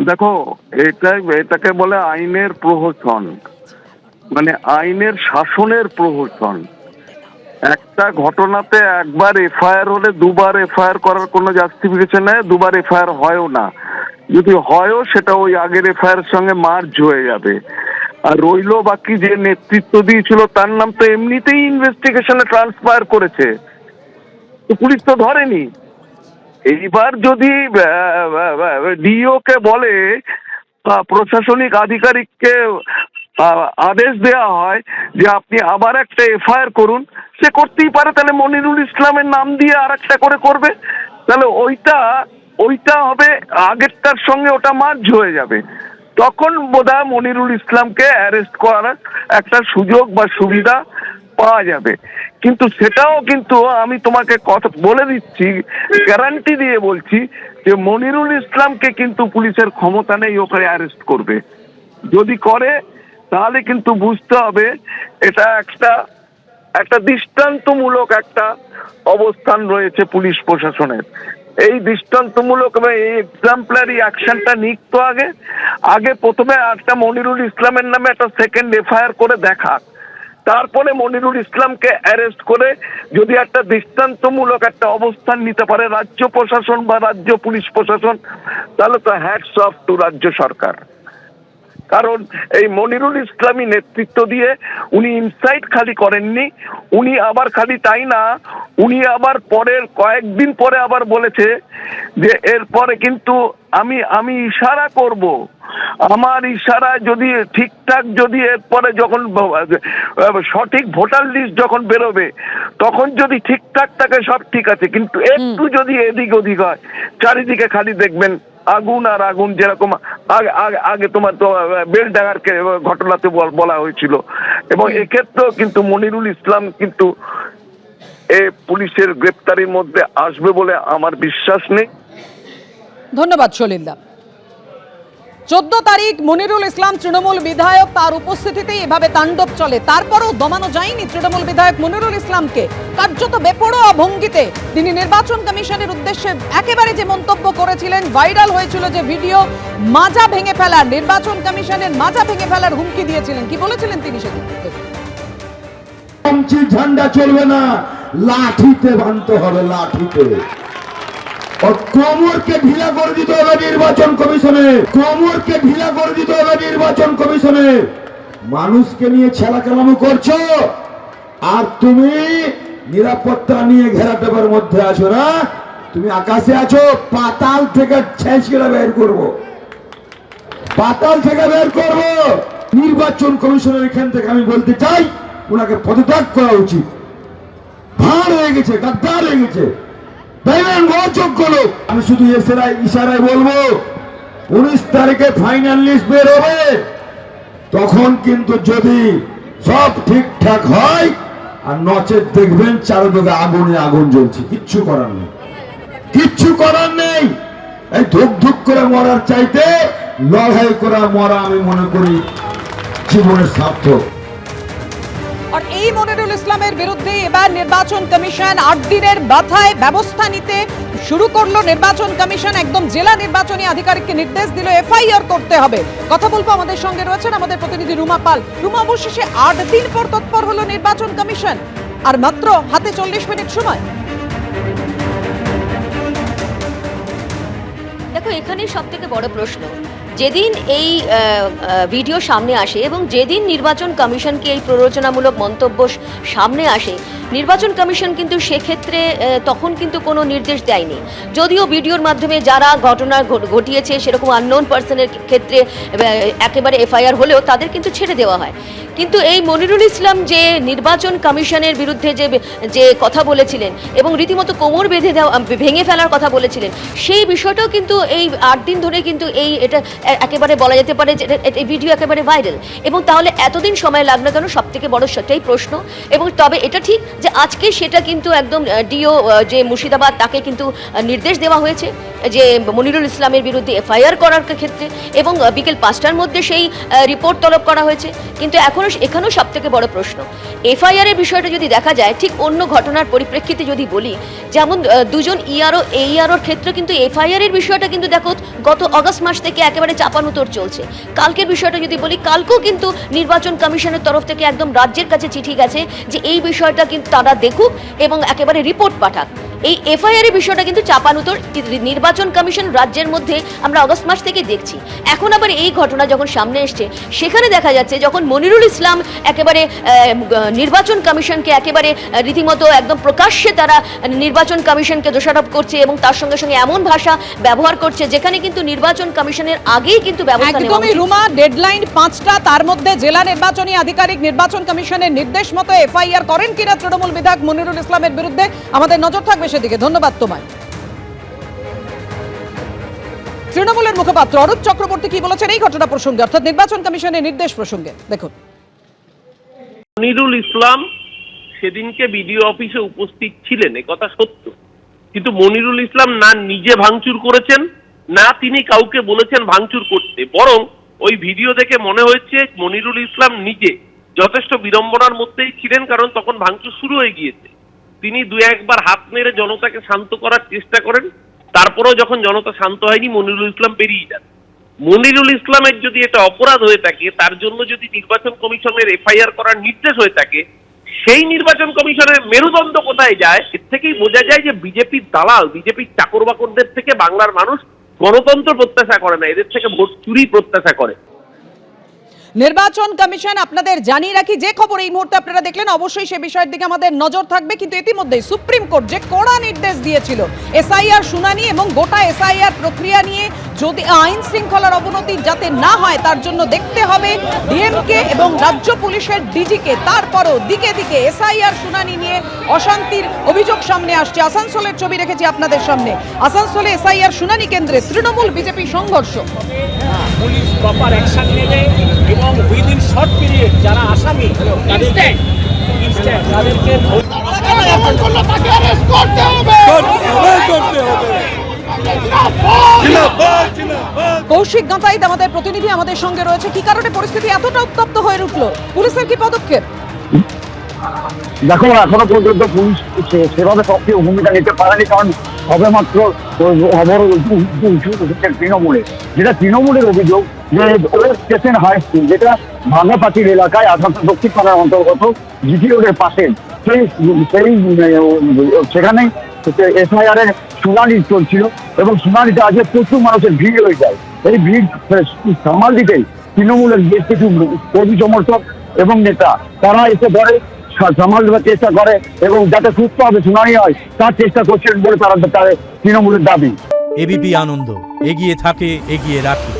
দেখো, এটাকে বলে আইনের প্রহসন, মানে আইনের শাসনের প্রহসন। একটা ঘটনাতে একবার এফআইআর হলে দুবার এফআইআর করার কোনো জাস্টিফিকেশন নেই, দুবার এফআইআর হয়ও না। যদি হয়ও সেটা ওই আগের এফআইআর সঙ্গে মার্জ হয়ে যাবে। আর রইলো বাকি যে নেতৃত্ব দিয়েছিল তার নাম তো এমনিতেই ইনভেস্টিগেশনে ট্রান্সফার করেছে, তো পুলিশ তো ধরেনি। এইবার যদি ডিও কে বলে, প্রশাসনিক আধিকারিককে আদেশ দেওয়া হয় যে আপনি আবার একটা এফআইআর করুন, সে করতেই পারে। তাহলে মনিরুল ইসলামের নাম দিয়ে আর একটা করে করবে, তাহলে ওইটা হবে আগেরটার সঙ্গে, ওটা মার্জ হয়ে যাবে। তখন বোধহয় মনিরুল ইসলামকে অ্যারেস্ট করার একটা সুযোগ বা সুবিধা পাওয়া যাবে। কিন্তু সেটাও কিন্তু আমি তোমাকে কথা বলে দিচ্ছি, গ্যারান্টি দিয়ে বলছি যে মনিরুল ইসলামকে কিন্তু পুলিশের ক্ষমতা নেই ওকে অ্যারেস্ট করবে। যদি করে তাহলে কিন্তু বুঝতে হবে এটা একটা দৃষ্টান্তমূলক একটা অবস্থান রয়েছে পুলিশ প্রশাসনের। এই দৃষ্টান্তমূলক এই এক্সাম্পলারি অ্যাকশনটা নিক তো আগে প্রথমে একটা মনিরুল ইসলামের নামে একটা সেকেন্ড এফআইআর করে দেখাক, তারপরে মনিরুল ইসলামকে অ্যারেস্ট করে যদি একটা দৃষ্টান্তমূলক একটা অবস্থান নিতে পারে রাজ্য প্রশাসন বা রাজ্য পুলিশ প্রশাসন, তাহলে তো হ্যাটস অফ টু রাজ্য সরকার। কারণ এই মনিরুল ইসলামী নেতৃত্ব দিয়ে উনি ইনসাইট খালি করেননি, উনি আবার খালি তাই না, উনি আবার পরের কয়েকদিন পরে আবার বলেছে যে এরপরে কিন্তু আমি ইশারা করব, আমার ইশারা যদি ঠিকঠাক, যদি এরপরে যখন সঠিক ভোটার লিস্ট যখন বেরোবে তখন যদি ঠিকঠাক থাকে সব ঠিক আছে, কিন্তু একটু যদি এদিক ওদিক হয় চারিদিকে খালি দেখবেন আগুন আর আগুন। যেরকম আগে তোমার তো বেলডাঙ্গার ঘটনাতে বলা হয়েছিল, এবং এক্ষেত্রেও কিন্তু মনিরুল ইসলাম কিন্তু পুলিশের গ্রেপ্তারির মধ্যে আসবে বলে আমার বিশ্বাস নেই। ধন্যবাদ সলিলদা। 14 তারিখ মনিরুল ইসলাম তৃণমূল বিধায়ক, তার উপস্থিতিতেই এভাবে তাণ্ডব চলে। তারপরও দমানো যায়নি তৃণমূল বিধায়ক মনিরুল ইসলামকে। কার্যত বেপরোয়া ভঙ্গিতে তিনি নির্বাচন কমিশনের উদ্দেশ্যে একেবারে যে মন্তব্য করেছিলেন, ভাইরাল হয়েছিল যে ভিডিও, মাজা ভেঙে ফেলার, নির্বাচন কমিশনের মাজা ভেঙে ফেলার হুমকি দিয়েছিলেন। কি বলেছিলেন তিনি সেদিন? ঝান্ডা চলবে না, লাঠিতে বাঁধতে হবে, লাঠিতে। কোমরকে ঢিলা করে দিতে হবে নির্বাচন কমিশনে, কোমরকে ঢিলা করে দিতে হবে নির্বাচন কমিশনে। মানুষকে নিয়ে ছেলাকেলামো করছো, আর তুমি নিরাপত্তা নিয়ে ঘেরাটোপের মধ্যে আছো না, তুমি আকাশে আছো। পাতাল থেকে ছেঁচড়ে বের করবো, পাতাল থেকে বের করবো। নির্বাচন কমিশনের এখান থেকে আমি বলতে চাই ওনাকে পদত্যাগ করা উচিত। ভাঁড় হয়ে গেছে, গাদ্দার হয়ে গেছে, অযোগ্য লোক। আমি শুধু ইশারায় বলবো 19 তারিখে ফাইনাল লিস্ট বের হবে, তখন কিন্তু যদি সব ঠিকঠাক হয়, আর নচেত দেখবেন চারদিকে আগুনে আগুন জ্বলছে। কিচ্ছু করার নেই, কিচ্ছু করার নেই। এই ধুক ধুক করে মরার চাইতে লড়াই করা মরা আমি মনে করি জীবনের সার্থক। আর এই মনিরুল ইসলামের বিরুদ্ধে এবার নির্বাচন কমিশন 8 দিনের মাথায় ব্যবস্থা নিতে শুরু করলো। নির্বাচন কমিশন একদম জেলা নির্বাচনী আধিকারিককে নির্দেশ দিল এফআইআর করতে হবে। কথা বলবো, আমাদের সঙ্গে রয়েছেন আমাদের প্রতিনিধি রুমা পাল। রুমা, অবশেষে 8 দিন পর তৎপর হলো নির্বাচন কমিশন, আর মাত্র হাতে 40 মিনিট সময়। দেখো, এখানেই সব থেকে বড় প্রশ্ন, যেদিন এই ভিডিও সামনে আসে এবং যেদিন নির্বাচন কমিশনকে এই প্ররোচনামূলক মন্তব্য সামনে আসে, নির্বাচন কমিশন কিন্তু সেক্ষেত্রে তখন কিন্তু কোনো নির্দেশ দেয়নি। যদিও ভিডিওর মাধ্যমে যারা ঘটনা ঘটিয়েছে সেরকম আননোন পার্সনের ক্ষেত্রে একেবারে এফআইআর হলেও তাদের কিন্তু ছেড়ে দেওয়া হয়। কিন্তু এই মনিরুল ইসলাম যে নির্বাচন কমিশনের বিরুদ্ধে যে কথা বলেছিলেন এবং রীতিমতো কোমর বেঁধে দেওয়া, ভেঙে ফেলার কথা বলেছিলেন, সেই বিষয়টাও কিন্তু এই 8 দিন ধরে কিন্তু এটা একেবারে বলা যেতে পারে যে এই ভিডিও একেবারে ভাইরাল। এবং তাহলে এতদিন সময় লাগলো কেন, সব থেকে বড় সেটাই প্রশ্ন। এবং তবে এটা ঠিক যে আজকে সেটা কিন্তু একদম ডিও যে মুর্শিদাবাদ, তাকে কিন্তু নির্দেশ দেওয়া হয়েছে যে মনিরুল ইসলামের বিরুদ্ধে এফআইআর করার ক্ষেত্রে, এবং বিকেল 5টার মধ্যে সেই রিপোর্ট তলব করা হয়েছে। কিন্তু এখানেও সব থেকে বড় প্রশ্ন, এফআইআর এর বিষয়টা যদি দেখা যায় ঠিক অন্য ঘটনার পরিপ্রেক্ষিতে যদি বলি, যেমন দুজন ইআরওর ক্ষেত্রে কিন্তু এফআইআর এর বিষয়টা কিন্তু কিন্তু দেখো গত অগস্ট মাস থেকে একেবারে চাপানুতোর চলছে। কালকের বিষয়টা যদি বলি, কালকেও কিন্তু নির্বাচন কমিশনের তরফ থেকে একদম রাজ্যের কাছে চিঠি গেছে যে এই বিষয়টা কিন্তু তারা দেখুক এবং একেবারে রিপোর্ট পাঠাক। এই এফআইআর এর বিষয়টা কিন্তু চাপানুতোর নির্বাচন কমিশন রাজ্যের মধ্যে আমরা অগস্ট মাস থেকে দেখছি। এখন আবার এই ঘটনা যখন সামনে এসছে, সেখানে দেখা যাচ্ছে যখন মনিরুল ইসলাম একেবারে নির্বাচন কমিশনকে একেবারে রীতিমতো একদম প্রকাশ্যে তারা নির্বাচন কমিশনকে দোষারোপ করছে এবং তার সঙ্গে সঙ্গে এমন ভাষা ব্যবহার করছে যেখানে কিন্তু নির্বাচন কমিশনের আগেই কিন্তু ব্যবস্থা নেওয়া একদমই উচিত। রুমা, ডেডলাইন 5টা, তার মধ্যে জেলা নির্বাচনী আধিকারিক নির্বাচন কমিশনের নির্দেশ মতো এফআইআর করেন কিনা তৃণমূল বিধায়ক মনিরুল ইসলামের বিরুদ্ধে, আমাদের নজর থাকবে সেদিকে। ধন্যবাদ তোমায়। তৃণমূলের মুখপাত্র অরূপ চক্রবর্তী কি বলেছেন এই ঘটনা প্রসঙ্গে, অর্থাৎ নির্বাচন কমিশনের নির্দেশ প্রসঙ্গে, দেখুন। মনিরুল ইসলাম সেদিনকে বিডিও অফিসে উপস্থিত ছিলেন, এ কথা সত্য, কিন্তু মনিরুল ইসলাম না নিজে ভাঙচুর করেছেন, না তিনি কাউকে বলেছেন ভাঙচুর করতে। বরং ওই ভিডিও দেখে মনে হয়েছে মনিরুল ইসলাম নিজে যথেষ্ট বিড়ম্বনার মধ্যেই ছিলেন, কারণ তখন ভাঙচুর শুরু হয়ে গিয়েছে। তিনি দু একবার হাত নেড়ে জনতাকে শান্ত করার চেষ্টা করেন, তারপরেও যখন জনতা শান্ত হয়নি মনিরুল ইসলাম বেরিয়ে যান। মনিরুল ইসলামের যদি এটা অপরাধ হয়ে থাকে, তার জন্য যদি নির্বাচন কমিশনের এফআইআর করার নির্দেশ হয়ে থাকে, সেই নির্বাচন কমিশনের মেরুদণ্ড কোথায় যায়? এর থেকেই বোঝা যায় যে বিজেপির দালাল, বিজেপির চাকর বাকরদের থেকে বাংলার মানুষ গণতন্ত্র প্রত্যাশা করে না, এদের থেকে ভোট চুরি প্রত্যাশা করে। নির্বাচন কমিশন, আপনাদের জানিয়ে রাখি যে খবর এই মুহূর্তে আপনারা দেখলেন, অবশ্যই সে বিষয়ের দিকে আমাদের নজর থাকবে। কিন্তু ইতিমধ্যে সুপ্রিম কোর্ট যে কড়া নির্দেশ দিয়েছিল এসআইআর শুনানি এবং গোটা এসআইআর প্রক্রিয়া নিয়ে যদি আইন শৃঙ্খলার অবনতি যাতে না হয় তার জন্য দেখতে হবে ডিএমকে এবং রাজ্য পুলিশের ডিজিকে। তারপরও দিকে দিকে এসআইআর শুনানি নিয়ে অশান্তির অভিযোগ সামনে আসছে। আসানসোলের ছবি রেখেছি আপনাদের সামনে। আসানসোলে এসআইআর শুনানি কেন্দ্রে তৃণমূল বিজেপি সংঘর্ষ। পুলিশ প্রপার অ্যাকশন নেবে এবং উইদিন শর্ট পিরিয়ড যারা আসামি তাদেরকে ইনস্ট্যান্ট তাদেরকে কৌশিক গাঁতাইত আমাদের প্রতিনিধি আমাদের সঙ্গে রয়েছে। কি কারণে পরিস্থিতি এতটা উত্তপ্ত হয়ে উঠলো, পুলিশের কি পদক্ষেপ? দেখো, এখনো পর্যন্ত পুলিশ সেভাবে সক্রিয় ভূমিকা নিতে পারেনি, কারণ সবেমাত্র তৃণমূলে, যেটা তৃণমূলের অভিযোগ যে স্টেশন হাই স্কুল, যেটা ভাঙাপাতির এলাকায় আসানসোল দক্ষিণ পাড়ার অন্তর্গত জিটি রোডের পাশে, সেখানেই এসআইআর এর শুনানি চলছিল এবং শুনানিতে আজকে প্রচুর মানুষের ভিড় হয়ে যায়। এই ভিড় সামাল দিতেই তৃণমূলের বেশ কিছু কর্মী সমর্থক এবং নেতা তারা এসে ধরে সামাল দেওয়ার চেষ্টা করে এবং যাতে সুস্থভাবে শুনানি হয় তার চেষ্টা করছেন বলে তাদের তৃণমূলের দাবি। এবিপি আনন্দ, এগিয়ে থাকে, এগিয়ে রাখে।